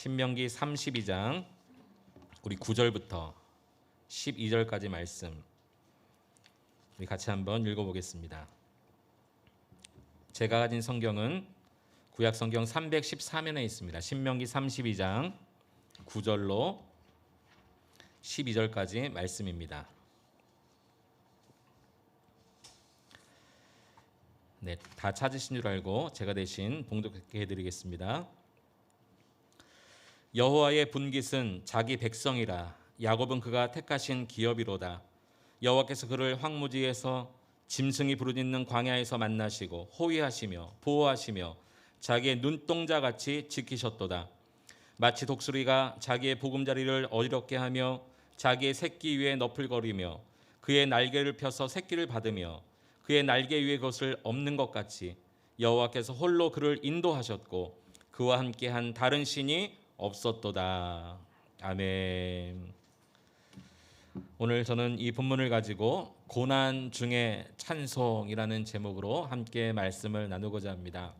신명기 32장 우리 9절부터 12절까지 말씀 우리 같이 한번 읽어보겠습니다. 제가 가진 성경은 구약 성경 314면에 있습니다. 신명기 32장 9절로 12절까지 말씀입니다. 네, 다 찾으신 줄 알고 제가 대신 봉독해 드리겠습니다. 여호와의 분깃은 자기 백성이라. 야곱은 그가 택하신 기업이로다. 여호와께서 그를 황무지에서 짐승이 부르짖는 광야에서 만나시고 호위하시며 보호하시며 자기의 눈동자같이 지키셨도다. 마치 독수리가 자기의 보금자리를 어지럽게 하며 자기의 새끼 위에 너풀거리며 그의 날개를 펴서 새끼를 받으며 그의 날개 위에 것을 엎는 것 같이 여호와께서 홀로 그를 인도하셨고 그와 함께한 다른 신이 없었도다. 아멘. 오늘 저는 이 본문을 가지고 고난 중의 찬송이라는 제목으로 함께 말씀을 나누고자 합니다.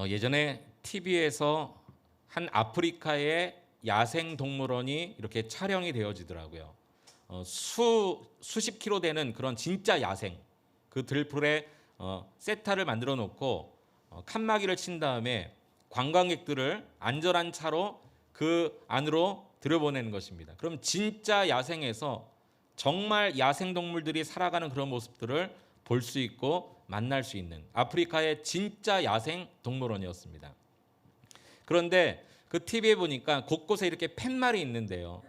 예전에 TV에서 한 아프리카의 야생 동물원이 이렇게 촬영이 되어지더라고요. 수십 킬로 되는 그런 진짜 야생, 그 들풀에 세타를 만들어 놓고 칸막이를 친 다음에 관광객들을 안전한 차로 그 안으로 들여보내는 것입니다. 그럼 진짜 야생에서 정말 야생 동물들이 살아가는 그런 모습들을 볼 수 있고 만날 수 있는 아프리카의 진짜 야생 동물원이었습니다. 그런데 그 TV에 보니까 곳곳에 이렇게 팻말이 있는데요.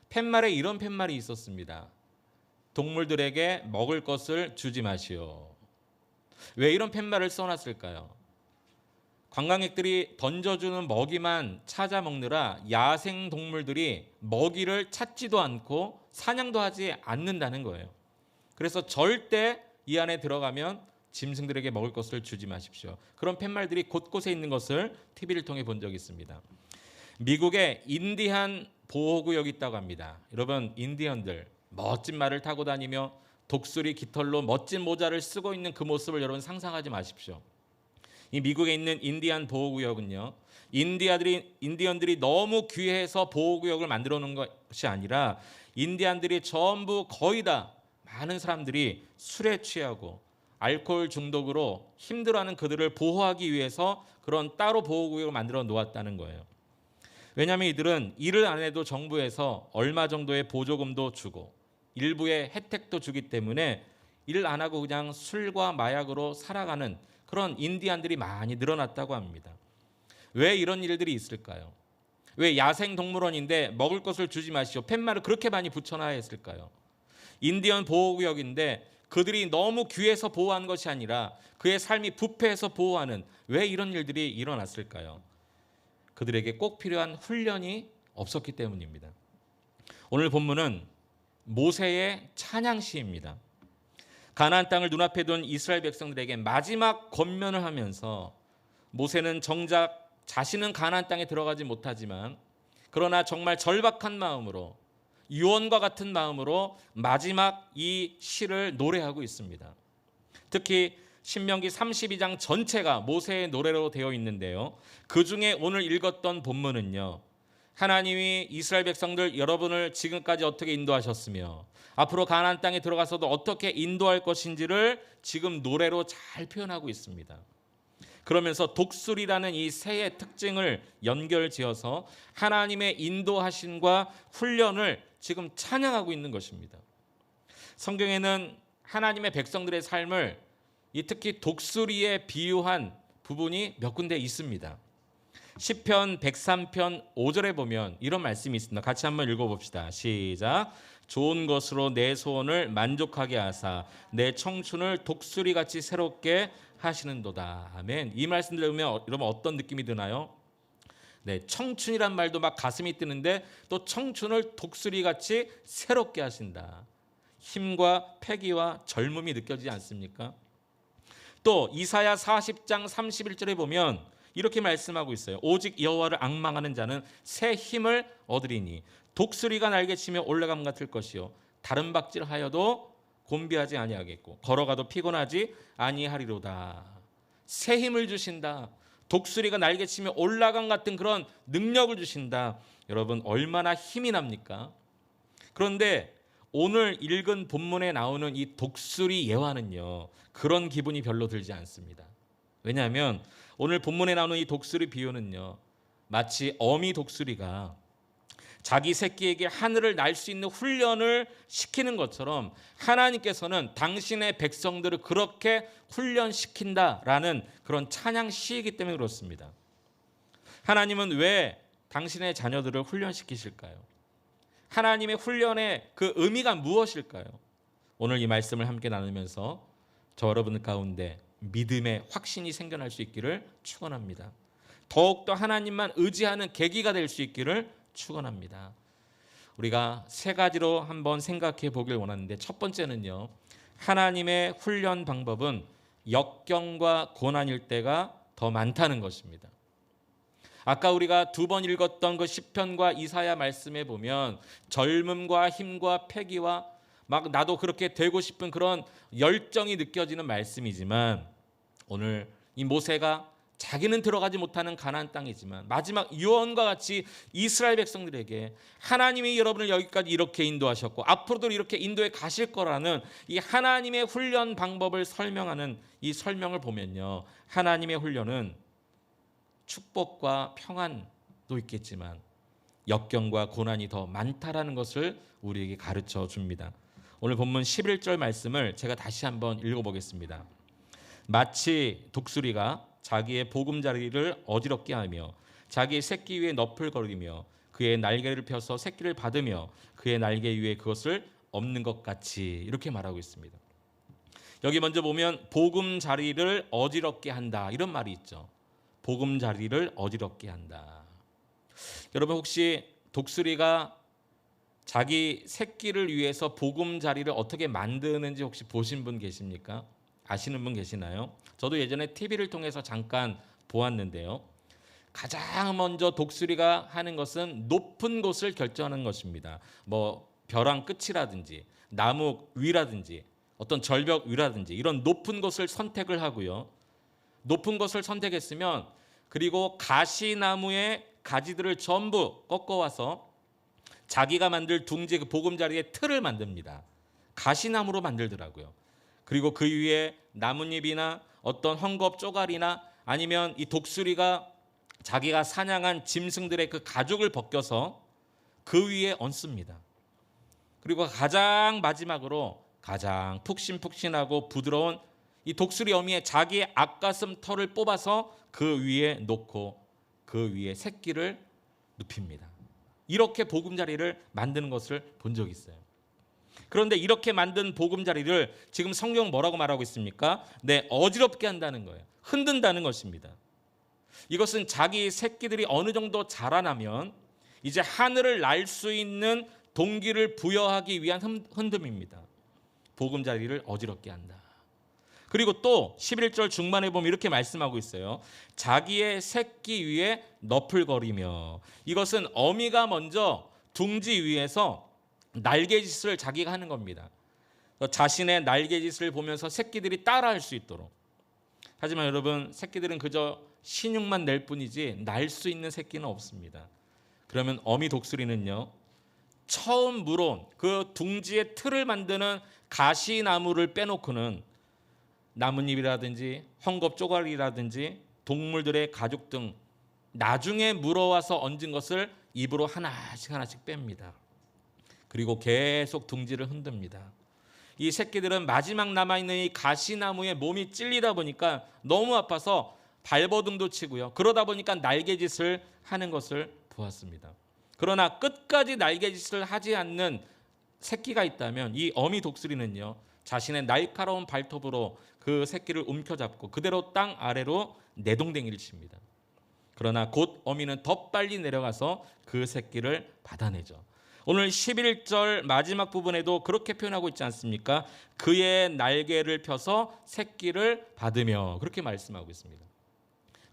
팻말에 이런 팻말이 있었습니다. 동물들에게 먹을 것을 주지 마시오. 왜 이런 팻말을 써놨을까요? 관광객들이 던져주는 먹이만 찾아 먹느라 야생 동물들이 먹이를 찾지도 않고 사냥도 하지 않는다는 거예요. 그래서 절대 이 안에 들어가면 짐승들에게 먹을 것을 주지 마십시오. 그런 팻말들이 곳곳에 있는 것을 TV를 통해 본 적이 있습니다. 미국에 인디안 보호구역이 있다고 합니다. 여러분, 인디언들 멋진 말을 타고 다니며 독수리 깃털로 멋진 모자를 쓰고 있는 그 모습을 여러분 상상하지 마십시오. 이 미국에 있는 인디안 보호구역은요, 인디언들이 너무 귀해서 보호구역을 만들어 놓은 것이 아니라 인디안들이 전부 거의 다 많은 사람들이 술에 취하고 알코올 중독으로 힘들어하는 그들을 보호하기 위해서 그런 따로 보호구역을 만들어 놓았다는 거예요. 왜냐하면 이들은 일을 안 해도 정부에서 얼마 정도의 보조금도 주고 일부의 혜택도 주기 때문에 일 안 하고 그냥 술과 마약으로 살아가는 그런 인디안들이 많이 늘어났다고 합니다. 왜 이런 일들이 있을까요? 왜 야생 동물원인데 먹을 것을 주지 마시오, 팻말을 그렇게 많이 붙여놔야 했을까요? 인디언 보호구역인데 그들이 너무 귀해서 보호하는 것이 아니라 그의 삶이 부패해서 보호하는, 왜 이런 일들이 일어났을까요? 그들에게 꼭 필요한 훈련이 없었기 때문입니다. 오늘 본문은 모세의 찬양시입니다. 가나안 땅을 눈앞에 둔 이스라엘 백성들에게 마지막 권면을 하면서 모세는 정작 자신은 가나안 땅에 들어가지 못하지만 그러나 정말 절박한 마음으로 유언과 같은 마음으로 마지막 이 시를 노래하고 있습니다. 특히 신명기 32장 전체가 모세의 노래로 되어 있는데요. 그 중에 오늘 읽었던 본문은요, 하나님이 이스라엘 백성들 여러분을 지금까지 어떻게 인도하셨으며 앞으로 가나안 땅에 들어가서도 어떻게 인도할 것인지를 지금 노래로 잘 표현하고 있습니다. 그러면서 독수리라는 이 새의 특징을 연결지어서 하나님의 인도하심과 훈련을 지금 찬양하고 있는 것입니다. 성경에는 하나님의 백성들의 삶을 특히 독수리에 비유한 부분이 몇 군데 있습니다. 시편 103편 5절에 보면 이런 말씀이 있습니다. 같이 한번 읽어봅시다. 시작. 좋은 것으로 내 소원을 만족하게 하사 내 청춘을 독수리같이 새롭게 하시는도다. 아멘. 이 말씀 들으면 여러분 어떤 느낌이 드나요? 네, 청춘이란 말도 막 가슴이 뜨는데 또 청춘을 독수리같이 새롭게 하신다. 힘과 패기와 젊음이 느껴지지 않습니까? 또 이사야 40장 31절에 보면 이렇게 말씀하고 있어요. 오직 여호와를 앙망하는 자는 새 힘을 얻으리니 독수리가 날개치며 올라감 같을 것이요 다른 박질하여도 곤비하지 아니하겠고 걸어가도 피곤하지 아니하리로다. 새 힘을 주신다. 독수리가 날개치며 올라간 같은 그런 능력을 주신다. 여러분 얼마나 힘이 납니까? 그런데 오늘 읽은 본문에 나오는 이 독수리 예화는요, 그런 기분이 별로 들지 않습니다. 왜냐하면 오늘 본문에 나오는 이 독수리 비유는요, 마치 어미 독수리가 자기 새끼에게 하늘을 날 수 있는 훈련을 시키는 것처럼 하나님께서는 당신의 백성들을 그렇게 훈련시킨다라는 그런 찬양 시이기 때문에 그렇습니다. 하나님은 왜 당신의 자녀들을 훈련시키실까요? 하나님의 훈련의 그 의미가 무엇일까요? 오늘 이 말씀을 함께 나누면서 저 여러분 가운데 믿음의 확신이 생겨날 수 있기를 축원합니다. 더욱더 하나님만 의지하는 계기가 될 수 있기를 축원합니다. 우리가 세 가지로 한번 생각해 보길 원하는데, 첫 번째는요, 하나님의 훈련 방법은 역경과 고난일 때가 더 많다는 것입니다. 아까 우리가 두 번 읽었던 그 시편과 이사야 말씀에 보면 젊음과 힘과 패기와 막 나도 그렇게 되고 싶은 그런 열정이 느껴지는 말씀이지만, 오늘 이 모세가 자기는 들어가지 못하는 가나안 땅이지만 마지막 유언과 같이 이스라엘 백성들에게 하나님이 여러분을 여기까지 이렇게 인도하셨고 앞으로도 이렇게 인도해 가실 거라는 이 하나님의 훈련 방법을 설명하는 이 설명을 보면요, 하나님의 훈련은 축복과 평안도 있겠지만 역경과 고난이 더 많다라는 것을 우리에게 가르쳐 줍니다. 오늘 본문 11절 말씀을 제가 다시 한번 읽어보겠습니다. 마치 독수리가 자기의 보금자리를 어지럽게 하며 자기의 새끼 위에 너풀거리며 그의 날개를 펴서 새끼를 받으며 그의 날개 위에 그것을 엎는 것 같이, 이렇게 말하고 있습니다. 여기 먼저 보면 보금자리를 어지럽게 한다, 이런 말이 있죠. 보금자리를 어지럽게 한다. 여러분 혹시 독수리가 자기 새끼를 위해서 보금자리를 어떻게 만드는지 혹시 보신 분 계십니까? 아시는 분 계시나요? 저도 예전에 TV를 통해서 잠깐 보았는데요. 가장 먼저 독수리가 하는 것은 높은 곳을 결정하는 것입니다. 뭐 벼랑 끝이라든지 나무 위라든지 어떤 절벽 위라든지 이런 높은 곳을 선택을 하고요. 높은 곳을 선택했으면 그리고 가시나무의 가지들을 전부 꺾어와서 자기가 만들 둥지 그 보금자리의 틀을 만듭니다. 가시나무로 만들더라고요. 그리고 그 위에 나뭇잎이나 어떤 헝겊 쪼가리나 아니면 이 독수리가 자기가 사냥한 짐승들의 그 가죽을 벗겨서 그 위에 얹습니다. 그리고 가장 마지막으로 가장 푹신푹신하고 부드러운 이 독수리 어미의 자기의 앞가슴 털을 뽑아서 그 위에 놓고 그 위에 새끼를 눕힙니다. 이렇게 보금자리를 만드는 것을 본 적이 있어요. 그런데 이렇게 만든 보금자리를 지금 성경 뭐라고 말하고 있습니까? 네, 어지럽게 한다는 거예요. 흔든다는 것입니다. 이것은 자기 새끼들이 어느 정도 자라나면 이제 하늘을 날 수 있는 동기를 부여하기 위한 흔듦입니다. 보금자리를 어지럽게 한다. 그리고 또 11절 중반에 보면 이렇게 말씀하고 있어요. 자기의 새끼 위에 너풀거리며, 이것은 어미가 먼저 둥지 위에서 날개짓을 자기가 하는 겁니다. 자신의 날개짓을 보면서 새끼들이 따라할 수 있도록. 하지만 여러분, 새끼들은 그저 신육만 낼 뿐이지 날 수 있는 새끼는 없습니다. 그러면 어미 독수리는요, 처음 물어온 그 둥지의 틀을 만드는 가시나무를 빼놓고는 나뭇잎이라든지 헝겊 쪼가리라든지 동물들의 가죽 등 나중에 물어와서 얹은 것을 입으로 하나씩 하나씩 뺍니다. 그리고 계속 둥지를 흔듭니다. 이 새끼들은 마지막 남아있는 이 가시나무에 몸이 찔리다 보니까 너무 아파서 발버둥도 치고요. 그러다 보니까 날개짓을 하는 것을 보았습니다. 그러나 끝까지 날개짓을 하지 않는 새끼가 있다면 이 어미 독수리는요, 자신의 날카로운 발톱으로 그 새끼를 움켜잡고 그대로 땅 아래로 내동댕이를 칩니다. 그러나 곧 어미는 더 빨리 내려가서 그 새끼를 받아내죠. 오늘 11절 마지막 부분에도 그렇게 표현하고 있지 않습니까? 그의 날개를 펴서 새끼를 받으며, 그렇게 말씀하고 있습니다.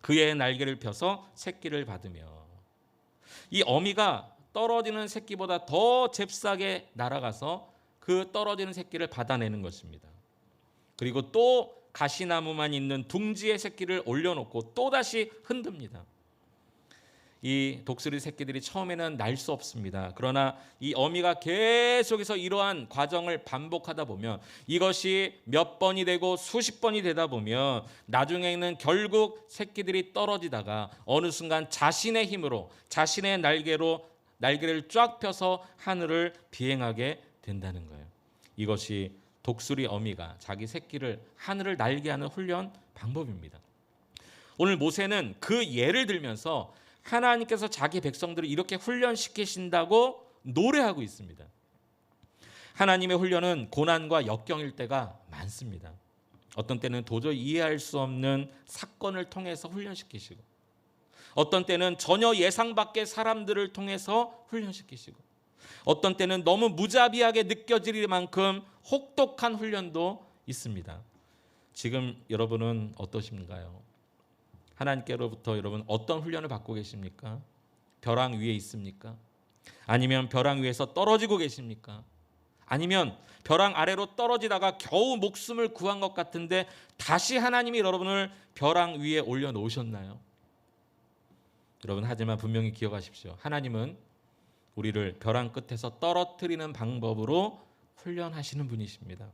그의 날개를 펴서 새끼를 받으며, 이 어미가 떨어지는 새끼보다 더 잽싸게 날아가서 그 떨어지는 새끼를 받아내는 것입니다. 그리고 또 가시나무만 있는 둥지의 새끼를 올려놓고 또다시 흔듭니다. 이 독수리 새끼들이 처음에는 날 수 없습니다. 그러나 이 어미가 계속해서 이러한 과정을 반복하다 보면 이것이 몇 번이 되고 수십 번이 되다 보면 나중에는 결국 새끼들이 떨어지다가 어느 순간 자신의 힘으로 자신의 날개를 쫙 펴서 하늘을 비행하게 된다는 거예요. 이것이 독수리 어미가 자기 새끼를 하늘을 날게 하는 훈련 방법입니다. 오늘 모세는 그 예를 들면서 하나님께서 자기 백성들을 이렇게 훈련시키신다고 노래하고 있습니다. 하나님의 훈련은 고난과 역경일 때가 많습니다. 어떤 때는 도저히 이해할 수 없는 사건을 통해서 훈련시키시고, 어떤 때는 전혀 예상 밖의 사람들을 통해서 훈련시키시고, 어떤 때는 너무 무자비하게 느껴질 만큼 혹독한 훈련도 있습니다. 지금 여러분은 어떠신가요? 하나님께로부터 여러분 어떤 훈련을 받고 계십니까? 벼랑 위에 있습니까? 아니면 벼랑 위에서 떨어지고 계십니까? 아니면 벼랑 아래로 떨어지다가 겨우 목숨을 구한 것 같은데 다시 하나님이 여러분을 벼랑 위에 올려놓으셨나요? 여러분, 하지만 분명히 기억하십시오. 하나님은 우리를 벼랑 끝에서 떨어뜨리는 방법으로 훈련하시는 분이십니다.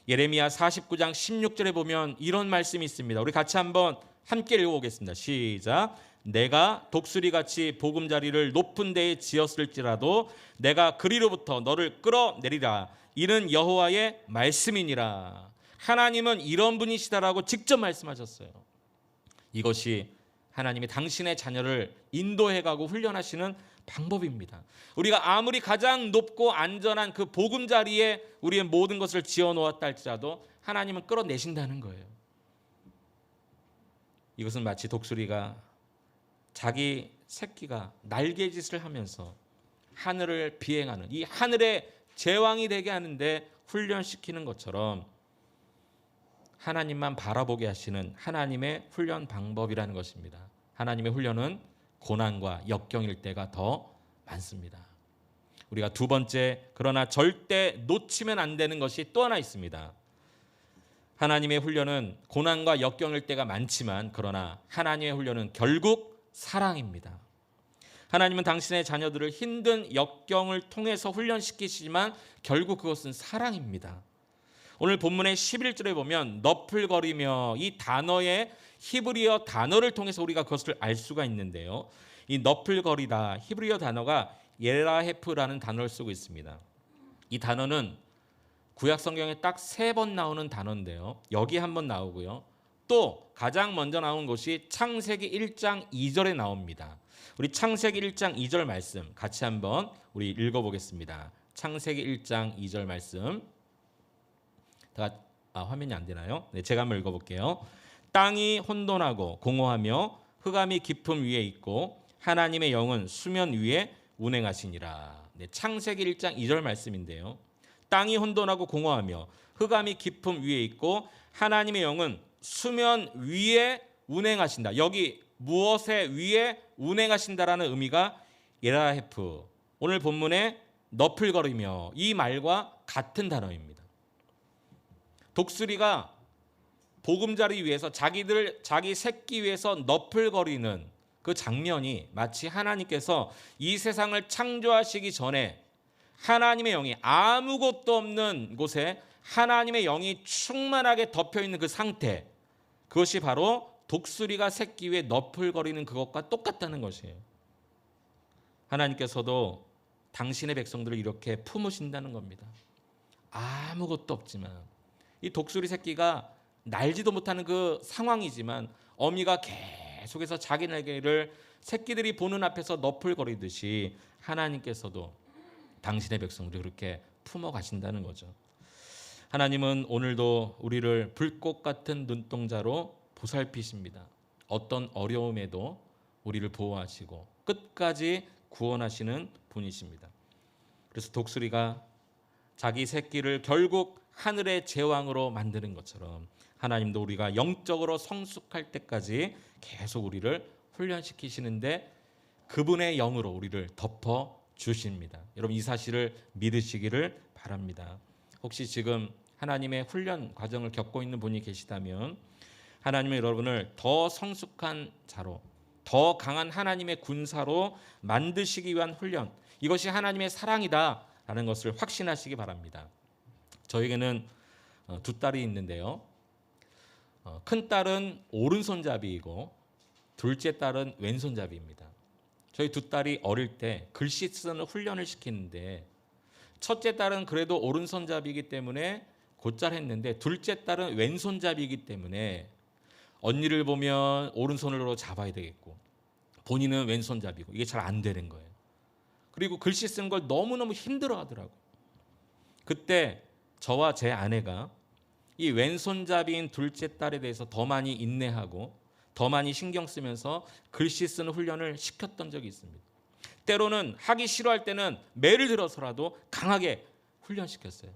예레미야 49장 16절에 보면 이런 말씀이 있습니다. 우리 같이 한번 함께 읽어보겠습니다. 시작. 내가 독수리같이 보금자리를 높은 데에 지었을지라도 내가 그리로부터 너를 끌어내리라. 이는 여호와의 말씀이니라. 하나님은 이런 분이시다라고 직접 말씀하셨어요. 이것이 하나님이 당신의 자녀를 인도해가고 훈련하시는 방법입니다. 우리가 아무리 가장 높고 안전한 그 보금자리에 우리의 모든 것을 지어놓았다 할지라도 하나님은 끌어내신다는 거예요. 이것은 마치 독수리가 자기 새끼가 날개짓을 하면서 하늘을 비행하는, 이 하늘의 제왕이 되게 하는데 훈련시키는 것처럼 하나님만 바라보게 하시는 하나님의 훈련 방법이라는 것입니다. 하나님의 훈련은 고난과 역경일 때가 더 많습니다. 우리가 두 번째, 그러나 절대 놓치면 안 되는 것이 또 하나 있습니다. 하나님의 훈련은 고난과 역경일 때가 많지만 그러나 하나님의 훈련은 결국 사랑입니다. 하나님은 당신의 자녀들을 힘든 역경을 통해서 훈련시키시지만 결국 그것은 사랑입니다. 오늘 본문의 11절에 보면 너풀거리며, 이 단어의 히브리어 단어를 통해서 우리가 그것을 알 수가 있는데요. 이 너풀거리다, 히브리어 단어가 예라헤프라는 단어를 쓰고 있습니다. 이 단어는 구약 성경에 딱 3번 나오는 단어인데요. 여기 한번 나오고요. 또 가장 먼저 나온 것이 창세기 1장 2절에 나옵니다. 우리 창세기 1장 2절 말씀 같이 한번 우리 읽어보겠습니다. 창세기 1장 2절 말씀. 화면이 안 되나요? 네, 제가 한번 읽어볼게요. 땅이 혼돈하고 공허하며 흑암이 깊음 위에 있고 하나님의 영은 수면 위에 운행하시니라. 네, 창세기 1장 2절 말씀인데요. 땅이 혼돈하고 공허하며 흑암이 깊음 위에 있고 하나님의 영은 수면 위에 운행하신다. 여기 무엇의 위에 운행하신다라는 의미가 예라헤프, 오늘 본문에 너풀거리며, 이 말과 같은 단어입니다. 독수리가 보금자리 위에서 자기 새끼 위에서 너풀거리는 그 장면이 마치 하나님께서 이 세상을 창조하시기 전에 하나님의 영이 아무것도 없는 곳에 하나님의 영이 충만하게 덮여있는 그 상태, 그것이 바로 독수리가 새끼 위에 너풀거리는 그것과 똑같다는 것이에요. 하나님께서도 당신의 백성들을 이렇게 품으신다는 겁니다. 아무것도 없지만, 이 독수리 새끼가 날지도 못하는 그 상황이지만 어미가 계속해서 자기 날개를 새끼들이 보는 앞에서 너풀거리듯이 하나님께서도 당신의 백성들을 그렇게 품어 가신다는 거죠. 하나님은 오늘도 우리를 불꽃 같은 눈동자로 보살피십니다. 어떤 어려움에도 우리를 보호하시고 끝까지 구원하시는 분이십니다. 그래서 독수리가 자기 새끼를 결국 하늘의 제왕으로 만드는 것처럼 하나님도 우리가 영적으로 성숙할 때까지 계속 우리를 훈련시키시는데 그분의 영으로 우리를 덮어 주십니다. 여러분, 이 사실을 믿으시기를 바랍니다. 혹시 지금 하나님의 훈련 과정을 겪고 있는 분이 계시다면 하나님은 여러분을 더 성숙한 자로, 더 강한 하나님의 군사로 만드시기 위한 훈련, 이것이 하나님의 사랑이다라는 것을 확신하시기 바랍니다. 저에게는 두 딸이 있는데요. 큰 딸은 오른손잡이이고 둘째 딸은 왼손잡이입니다. 저희 두 딸이 어릴 때 글씨 쓰는 훈련을 시키는데 첫째 딸은 그래도 오른손잡이이기 때문에 곧잘 했는데 둘째 딸은 왼손잡이이기 때문에 언니를 보면 오른손으로 잡아야 되겠고 본인은 왼손잡이고 이게 잘 안 되는 거예요. 그리고 글씨 쓰는 걸 너무너무 힘들어 하더라고요. 그때 저와 제 아내가 이 왼손잡이인 둘째 딸에 대해서 더 많이 인내하고 더 많이 신경 쓰면서 글씨 쓰는 훈련을 시켰던 적이 있습니다. 때로는 하기 싫어할 때는 매를 들어서라도 강하게 훈련시켰어요.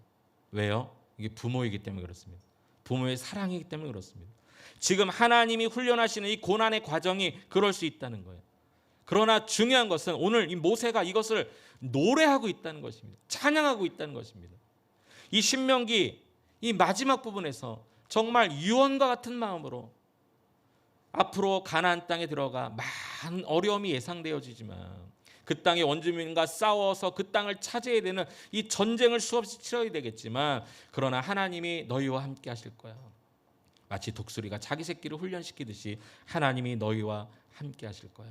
왜요? 이게 부모이기 때문에 그렇습니다. 부모의 사랑이기 때문에 그렇습니다. 지금 하나님이 훈련하시는 이 고난의 과정이 그럴 수 있다는 거예요. 그러나 중요한 것은 오늘 이 모세가 이것을 노래하고 있다는 것입니다. 찬양하고 있다는 것입니다. 이 신명기 이 마지막 부분에서 정말 유언과 같은 마음으로 앞으로 가나안 땅에 들어가 많은 어려움이 예상되어지지만 그 땅의 원주민과 싸워서 그 땅을 차지해야 되는 이 전쟁을 수없이 치러야 되겠지만 그러나 하나님이 너희와 함께 하실 거야. 마치 독수리가 자기 새끼를 훈련시키듯이 하나님이 너희와 함께 하실 거야.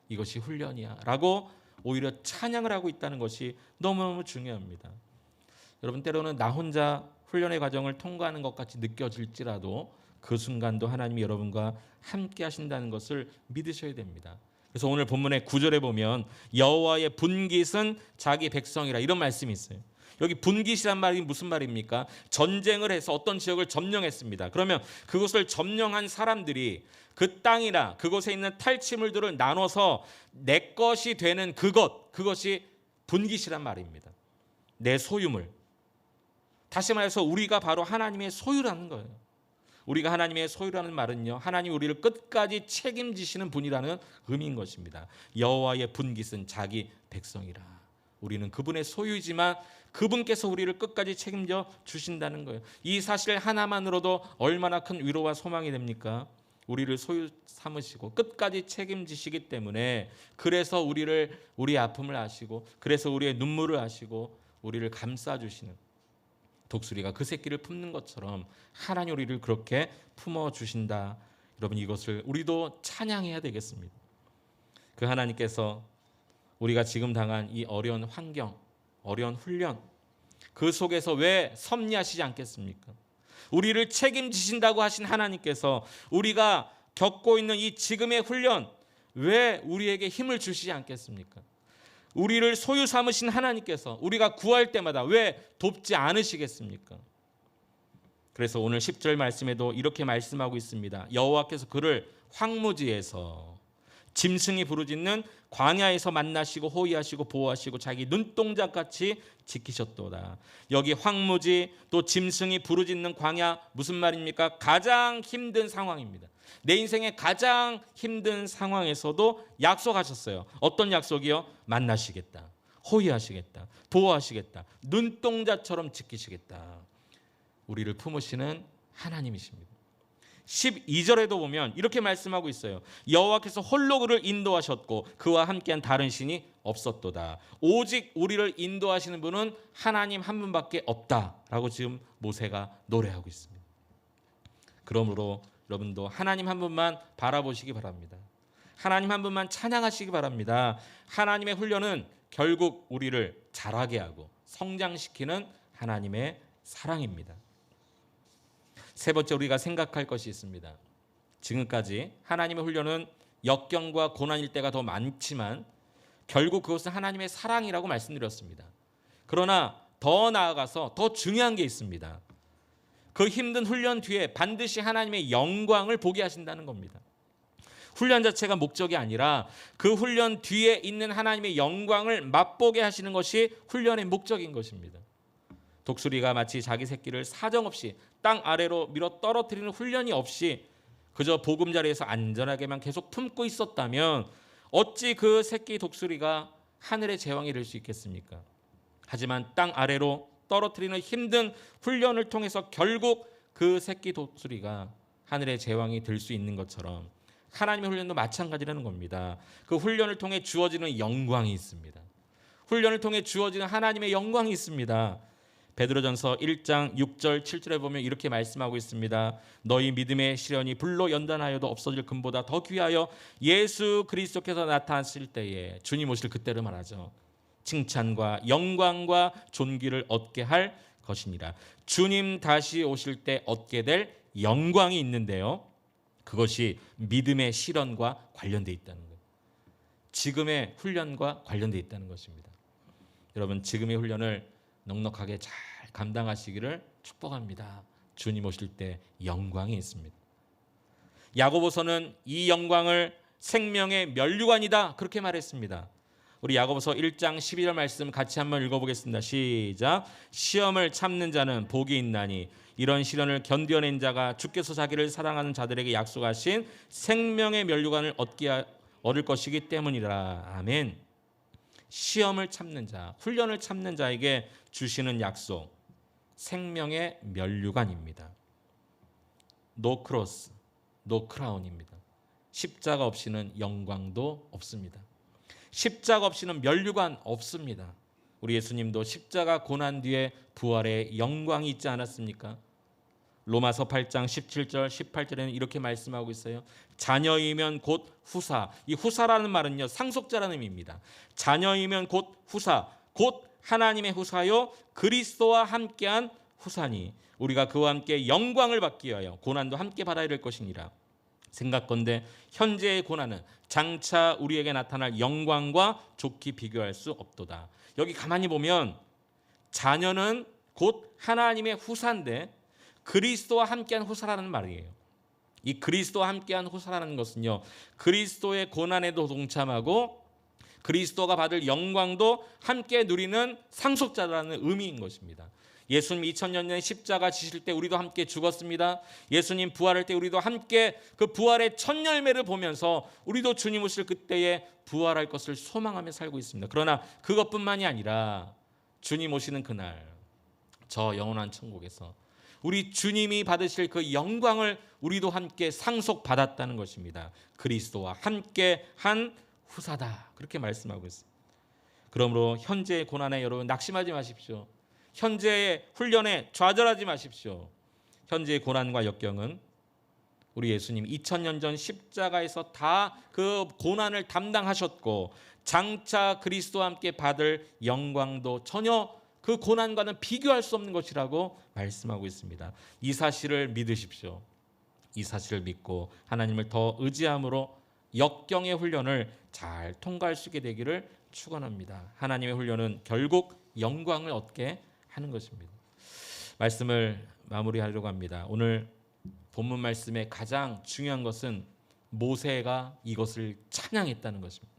이것이 훈련이야 라고 오히려 찬양을 하고 있다는 것이 너무너무 중요합니다. 여러분 때로는 나 혼자 훈련의 과정을 통과하는 것 같이 느껴질지라도 그 순간도 하나님이 여러분과 함께 하신다는 것을 믿으셔야 됩니다. 그래서 오늘 본문의 9절에 보면 여호와의 분깃은 자기 백성이라 이런 말씀이 있어요. 여기 분깃이란 말이 무슨 말입니까? 전쟁을 해서 어떤 지역을 점령했습니다. 그러면 그것을 점령한 사람들이 그 땅이나 그곳에 있는 탈취물들을 나눠서 내 것이 되는 그것이 분깃이란 말입니다. 내 소유물. 다시 말해서 우리가 바로 하나님의 소유라는 거예요. 우리가 하나님의 소유라는 말은요, 하나님 우리를 끝까지 책임지시는 분이라는 의미인 것입니다. 여호와의 분깃은 자기 백성이라. 우리는 그분의 소유이지만 그분께서 우리를 끝까지 책임져 주신다는 거예요. 이 사실 하나만으로도 얼마나 큰 위로와 소망이 됩니까? 우리를 소유 삼으시고 끝까지 책임지시기 때문에 그래서 우리의 아픔을 아시고 그래서 우리의 눈물을 아시고 우리를 감싸주시는 독수리가 그 새끼를 품는 것처럼 하나님 우리를 그렇게 품어주신다. 여러분 이것을 우리도 찬양해야 되겠습니다. 그 하나님께서 우리가 지금 당한 이 어려운 환경, 어려운 훈련 그 속에서 왜 섭리하시지 않겠습니까? 우리를 책임지신다고 하신 하나님께서 우리가 겪고 있는 이 지금의 훈련 왜 우리에게 힘을 주시지 않겠습니까? 우리를 소유 삼으신 하나님께서 우리가 구할 때마다 왜 돕지 않으시겠습니까? 그래서 오늘 10절 말씀에도 이렇게 말씀하고 있습니다. 여호와께서 그를 황무지에서 짐승이 부르짖는 광야에서 만나시고 호위하시고 보호하시고 자기 눈동자같이 지키셨도다. 여기 황무지 또 짐승이 부르짖는 광야 무슨 말입니까? 가장 힘든 상황입니다. 내 인생의 가장 힘든 상황에서도 약속하셨어요. 어떤 약속이요? 만나시겠다. 호위하시겠다. 보호하시겠다. 눈동자처럼 지키시겠다. 우리를 품으시는 하나님이십니다. 12절에도 보면 이렇게 말씀하고 있어요. 여호와께서 홀로 그를 인도하셨고 그와 함께한 다른 신이 없었도다. 오직 우리를 인도하시는 분은 하나님 한 분밖에 없다라고 지금 모세가 노래하고 있습니다. 그러므로 여러분도 하나님 한 분만 바라보시기 바랍니다. 하나님 한 분만 찬양하시기 바랍니다. 하나님의 훈련은 결국 우리를 자라게 하고 성장시키는 하나님의 사랑입니다. 세 번째 우리가 생각할 것이 있습니다. 지금까지 하나님의 훈련은 역경과 고난일 때가 더 많지만 결국 그것은 하나님의 사랑이라고 말씀드렸습니다. 그러나 더 나아가서 더 중요한 게 있습니다. 그 힘든 훈련 뒤에 반드시 하나님의 영광을 보게 하신다는 겁니다. 훈련 자체가 목적이 아니라 그 훈련 뒤에 있는 하나님의 영광을 맛보게 하시는 것이 훈련의 목적인 것입니다. 독수리가 마치 자기 새끼를 사정없이 땅 아래로 밀어 떨어뜨리는 훈련이 없이 그저 보금자리에서 안전하게만 계속 품고 있었다면 어찌 그 새끼 독수리가 하늘의 제왕이 될 수 있겠습니까? 하지만 땅 아래로 떨어뜨리는 힘든 훈련을 통해서 결국 그 새끼 독수리가 하늘의 제왕이 될 수 있는 것처럼 하나님의 훈련도 마찬가지라는 겁니다. 그 훈련을 통해 주어지는 영광이 있습니다. 훈련을 통해 주어지는 하나님의 영광이 있습니다. 베드로전서 1장 6절 7절에 보면 이렇게 말씀하고 있습니다. 너희 믿음의 시련이 불로 연단하여도 없어질 금보다 더 귀하여 예수 그리스도께서 나타났을 때에 주님 오실 그때를 말하죠. 칭찬과 영광과 존귀를 얻게 할 것이니라. 주님 다시 오실 때 얻게 될 영광이 있는데요. 그것이 믿음의 시련과 관련되어 있다는 거예요. 지금의 훈련과 관련되어 있다는 것입니다. 여러분 지금의 훈련을 넉넉하게 잘 감당하시기를 축복합니다. 주님 오실 때 영광이 있습니다. 야고보서는 이 영광을 생명의 면류관이다 그렇게 말했습니다. 우리 야고보서 1장 12절 말씀 같이 한번 읽어보겠습니다. 시작. 시험을 참는 자는 복이 있나니 이런 시련을 견뎌낸 자가 주께서 자기를 사랑하는 자들에게 약속하신 생명의 면류관을 얻을 것이기 때문이라. 아멘. 시험을 참는 자, 훈련을 참는 자에게 주시는 약속, 생명의 면류관입니다. 노 크로스, 노 크라운입니다. 십자가 없이는 영광도 없습니다. 십자가 없이는 면류관 없습니다. 우리 예수님도 십자가 고난 뒤에 부활의 영광이 있지 않았습니까? 로마서 8장 17절 18절에는 이렇게 말씀하고 있어요. 자녀이면 곧 후사. 이 후사라는 말은요, 상속자라는 의미입니다. 자녀이면 곧 후사, 곧 하나님의 후사요 그리스도와 함께한 후사니 우리가 그와 함께 영광을 받기 위하여 고난도 함께 받아야 될 것이니라. 생각건대 현재의 고난은 장차 우리에게 나타날 영광과 좋게 비교할 수 없도다. 여기 가만히 보면 자녀는 곧 하나님의 후사인데 그리스도와 함께한 후사라는 말이에요. 이 그리스도와 함께한 후사라는 것은요, 그리스도의 고난에도 동참하고 그리스도가 받을 영광도 함께 누리는 상속자라는 의미인 것입니다. 예수님 2000년 전에 십자가 지실 때 우리도 함께 죽었습니다. 예수님 부활할 때 우리도 함께 그 부활의 첫 열매를 보면서 우리도 주님 오실 그때에 부활할 것을 소망하며 살고 있습니다. 그러나 그것뿐만이 아니라 주님 오시는 그날 저 영원한 천국에서 우리 주님이 받으실 그 영광을 우리도 함께 상속받았다는 것입니다. 그리스도와 함께 한 후사다 그렇게 말씀하고 있습니다. 그러므로 현재의 고난에 여러분 낙심하지 마십시오. 현재의 훈련에 좌절하지 마십시오. 현재의 고난과 역경은 우리 예수님 2000년 전 십자가에서 다 그 고난을 담당하셨고 장차 그리스도와 함께 받을 영광도 전혀 그 고난과는 비교할 수 없는 것이라고 말씀하고 있습니다. 이 사실을 믿으십시오. 이 사실을 믿고 하나님을 더 의지함으로 역경의 훈련을 잘 통과할 수 있게 되기를 축원합니다. 하나님의 훈련은 결국 영광을 얻게 하는 것입니다. 말씀을 마무리하려고 합니다. 오늘 본문 말씀의 가장 중요한 것은 모세가 이것을 찬양했다는 것입니다.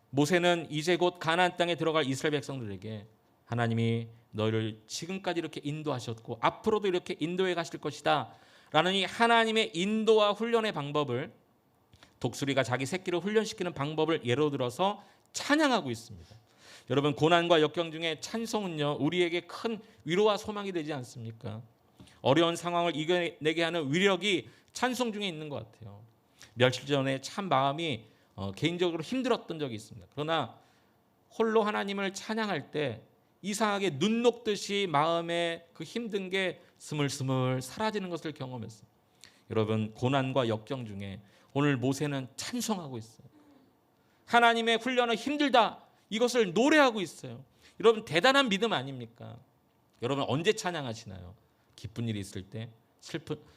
모세는 이제 곧 가나안 땅에 들어갈 이스라엘 백성들에게 하나님이 너희를 지금까지 이렇게 인도하셨고 앞으로도 이렇게 인도해 가실 것이다 라는 이 하나님의 인도와 훈련의 방법을 독수리가 자기 새끼를 훈련시키는 방법을 예로 들어서 찬양하고 있습니다. 여러분 고난과 역경 중에 찬송은요 우리에게 큰 위로와 소망이 되지 않습니까? 어려운 상황을 이겨내게 하는 위력이 찬송 중에 있는 것 같아요. 며칠 전에 참 마음이 개인적으로 힘들었던 적이 있습니다. 그러나 홀로 하나님을 찬양할 때 이상하게 눈 녹듯이 마음에 그 힘든 게 스물스물 사라지는 것을 경험했어요. 여러분 고난과 역경 중에 오늘 모세는 찬송하고 있어요. 하나님의 훈련은 힘들다. 이것을 노래하고 있어요. 여러분 대단한 믿음 아닙니까? 여러분 언제 찬양하시나요? 기쁜 일이 있을 때,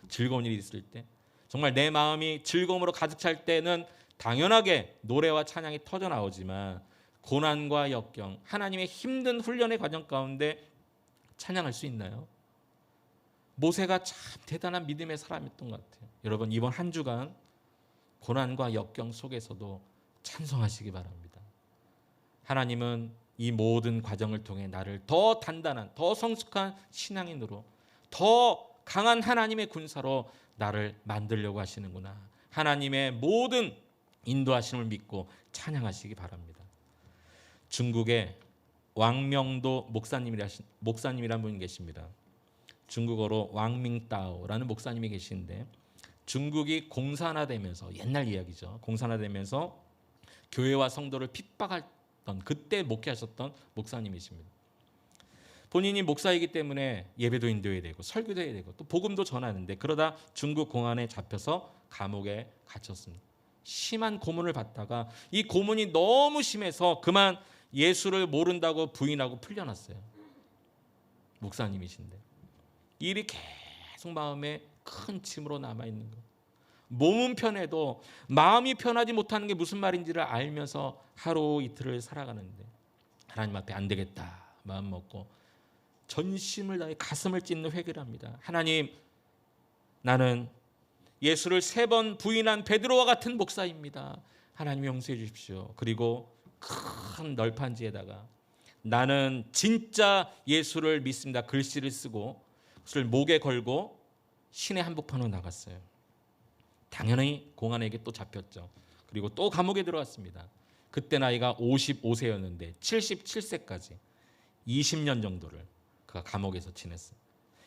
즐거운 일이 있을 때, 정말 내 마음이 즐거움으로 가득 찰 때는 당연하게 노래와 찬양이 터져 나오지만 고난과 역경, 하나님의 힘든 훈련의 과정 가운데 찬양할 수 있나요? 모세가 참 대단한 믿음의 사람이었던 것 같아요. 여러분 이번 한 주간 고난과 역경 속에서도 찬송하시기 바랍니다. 하나님은 이 모든 과정을 통해 나를 더 단단한, 더 성숙한 신앙인으로, 더 강한 하나님의 군사로 나를 만들려고 하시는구나. 하나님의 모든 인도하심을 믿고 찬양하시기 바랍니다. 중국의 왕명도 목사님이라는 분이 계십니다. 중국어로 왕밍따오라는 목사님이 계시는데 중국이 공산화되면서, 옛날 이야기죠, 공산화되면서 교회와 성도를 핍박했던 그때 목회하셨던 목사님이십니다. 본인이 목사이기 때문에 예배도 인도해야 되고 설교도 해야 되고 또 복음도 전하는데, 그러다 중국 공안에 잡혀서 감옥에 갇혔습니다. 심한 고문을 받다가 이 고문이 너무 심해서 그만 예수를 모른다고 부인하고 풀려났어요. 목사님이신데 이 일이 계속 마음에 큰 짐으로 남아있는 거예요. 몸은 편해도 마음이 편하지 못하는 게 무슨 말인지를 알면서 하루 이틀을 살아가는데, 하나님 앞에 안 되겠다 마음 먹고 전심을 다해 가슴을 찢는 회개를 합니다. 하나님, 나는 예수를 3번 부인한 베드로와 같은 목사입니다. 하나님 용서해 주십시오. 그리고 큰 널판지에다가 나는 진짜 예수를 믿습니다 글씨를 쓰고 그것을 목에 걸고 시내 한복판으로 나갔어요. 당연히 공안에게 또 잡혔죠. 그리고 또 감옥에 들어갔습니다. 그때 나이가 55세였는데 77세까지 20년 정도를 그가 감옥에서 지냈어요.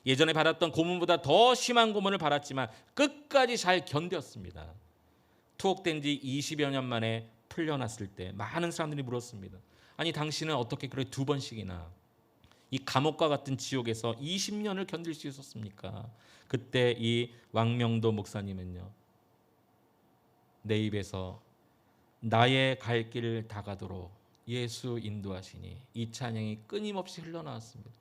예전에 받았던 고문보다 더 심한 고문을 받았지만 끝까지 잘 견뎠습니다. 투옥된 지 20여 년 만에 풀려났을 때 많은 사람들이 물었습니다. 아니, 당신은 어떻게 그렇게 2번씩이나 이 감옥과 같은 지옥에서 20년을 견딜 수 있었습니까? 그때 이 왕명도 목사님은요, 내 입에서 나의 갈 길을 다 가도록 예수 인도하시니 이 찬양이 끊임없이 흘러나왔습니다.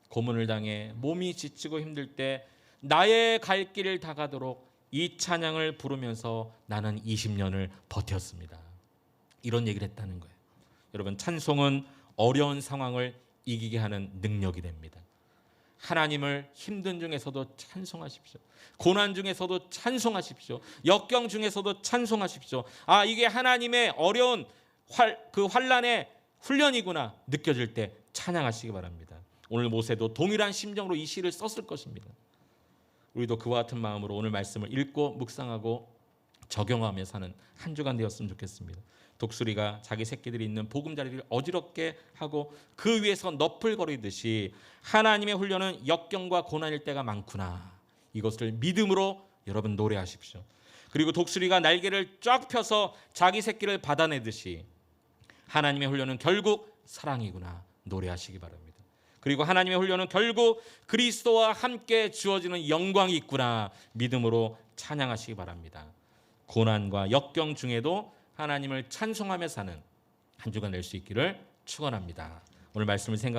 고문을 당해 몸이 지치고 힘들 때 나의 갈 길을 다 가도록 이 찬양을 부르면서 나는 20년을 버텼습니다. 이런 얘기를 했다는 거예요. 여러분, 찬송은 어려운 상황을 이기게 하는 능력이 됩니다. 하나님을 힘든 중에서도 찬송하십시오. 고난 중에서도 찬송하십시오. 역경 중에서도 찬송하십시오. 아, 이게 하나님의 어려운 그 환난의 훈련이구나 느껴질 때 찬양하시기 바랍니다. 오늘 모세도 동일한 심정으로 이 시를 썼을 것입니다. 우리도 그와 같은 마음으로 오늘 말씀을 읽고 묵상하고 적용하며 사는 한 주간 되었으면 좋겠습니다. 독수리가 자기 새끼들이 있는 보금자리를 어지럽게 하고 그 위에서 너풀거리듯이 하나님의 훈련은 역경과 고난일 때가 많구나, 이것을 믿음으로 여러분 노래하십시오. 그리고 독수리가 날개를 쫙 펴서 자기 새끼를 받아내듯이 하나님의 훈련은 결국 사랑이구나 노래하시기 바랍니다. 그리고 하나님의 훈련은 결국 그리스도와 함께 주어지는 영광이 있구나 믿음으로 찬양하시기 바랍니다. 고난과 역경 중에도 하나님을 찬송하며 사는 한 주간 될 수 있기를 축원합니다. 오늘 말씀을 생각